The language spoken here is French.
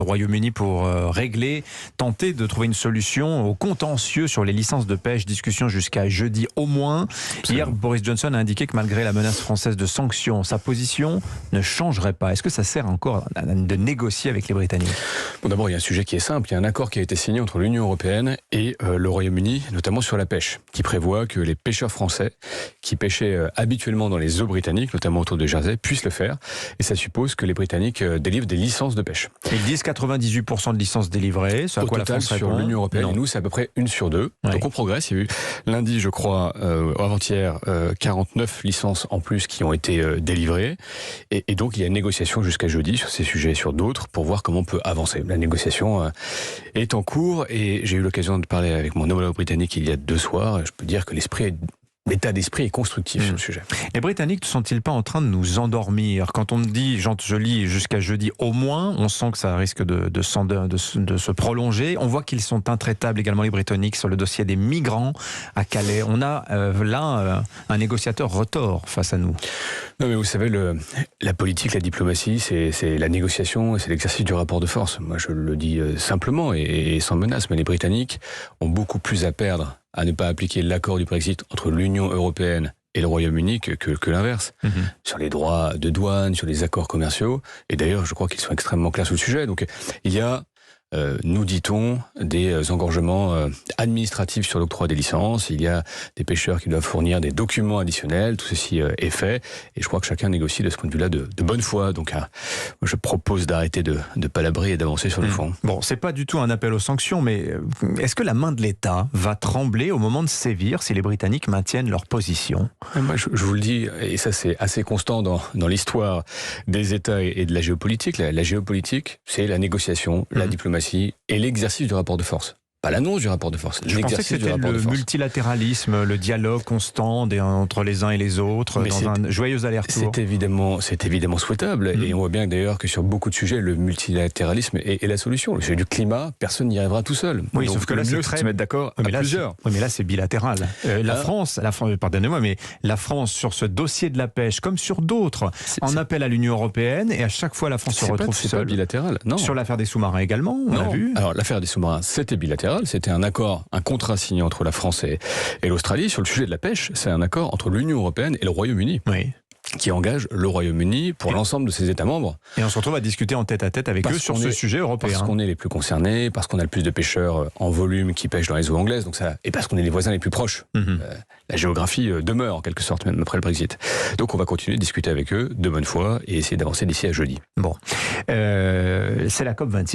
au Royaume-Uni pour tenter de trouver une solution au contentieux sur les licences de pêche. Discussion jusqu'à jeudi au moins. Hier, Boris Johnson a indiqué que malgré la menace française de sanctions, sa position ne changerait pas. Est-ce que ça sert encore de négocier avec les Britanniques ? Bon, d'abord, il y a un sujet qui est simple. Il y a un accord qui a été signé entre l'Union européenne et le Royaume-Uni, notamment sur la pêche, qui prévoit que les pêcheurs français qui pêchaient habituellement dans les eaux britanniques, notamment autour de Jersey, puissent le faire. Et ça suppose que les Britanniques délivrent des licences de pêche. Ils disent 98% de licences délivrées. C'est à quoi total, la France sur l'Union européenne, et nous, c'est à peu près 1 sur 2. Oui. Donc on progresse. Il y a eu lundi, je crois, avant-hier, 49 licences en plus qui ont été délivrées. Et donc, il y a une négociation jusqu'à jeudi sur ces sujets et sur d'autres pour voir comment on peut avancer. La négociation est en cours et j'ai eu l'occasion de parler avec mon homologue britannique il y a 2 soirs. Je peux dire que l'état d'esprit est constructif sur le sujet. Les Britanniques ne sont-ils pas en train de nous endormir ? Quand on me dit, je lis jusqu'à jeudi au moins, on sent que ça risque de se prolonger. On voit qu'ils sont intraitables également, les Britanniques, sur le dossier des migrants à Calais. On a là un négociateur retors face à nous. Non, mais vous savez, la politique, la diplomatie, c'est la négociation et c'est l'exercice du rapport de force. Moi, je le dis simplement et sans menace, mais les Britanniques ont beaucoup plus à perdre à ne pas appliquer l'accord du Brexit entre l'Union européenne et le Royaume-Uni que l'inverse. Sur les droits de douane, sur les accords commerciaux. Et d'ailleurs, je crois qu'ils sont extrêmement clairs sur le sujet. Donc, il y a, nous dit-on, des engorgements administratifs sur l'octroi des licences. Il y a des pêcheurs qui doivent fournir des documents additionnels. Tout ceci est fait. Et je crois que chacun négocie de ce point de vue-là de bonne foi. Donc, je propose d'arrêter de palabrer et d'avancer sur le fond. Bon, c'est pas du tout un appel aux sanctions, mais est-ce que la main de l'État va trembler au moment de sévir si les Britanniques maintiennent leur position ? Moi, je vous le dis, et ça c'est assez constant dans l'histoire des États et de la géopolitique. La géopolitique, c'est la négociation, la diplomatie et l'exercice du rapport de force. Pas l'annonce du rapport de force, Je pensais que c'était le multilatéralisme, le dialogue constant entre les uns et les autres, dans un joyeux aller-retour. C'est évidemment souhaitable, et on voit bien d'ailleurs que sur beaucoup de sujets, le multilatéralisme est la solution. Le sujet du climat, personne n'y arrivera tout seul. Oui, donc, sauf que là, c'est très... se mettre d'accord à plusieurs. Oui, mais là, c'est bilatéral. La France, pardonnez-moi, mais la France, sur ce dossier de la pêche, comme sur d'autres, en appelle à l'Union européenne, et à chaque fois, la France se retrouve seule. C'est pas bilatéral, non. Sur l'affaire des sous-marins également, on a vu. Alors, l'affaire des sous-marins, c'était bilatéral. C'était un contrat signé entre la France et l'Australie. Sur le sujet de la pêche, c'est un accord entre l'Union européenne et le Royaume-Uni. Oui. Qui engage le Royaume-Uni pour l'ensemble de ses États membres. Et on se retrouve à discuter en tête-à-tête avec eux sur ce sujet européen. Parce qu'on est les plus concernés, parce qu'on a le plus de pêcheurs en volume qui pêchent dans les eaux anglaises, et parce qu'on est les voisins les plus proches. La géographie demeure en quelque sorte, même après le Brexit. Donc on va continuer de discuter avec eux de bonne foi et essayer d'avancer d'ici à jeudi. Bon, c'est la COP26.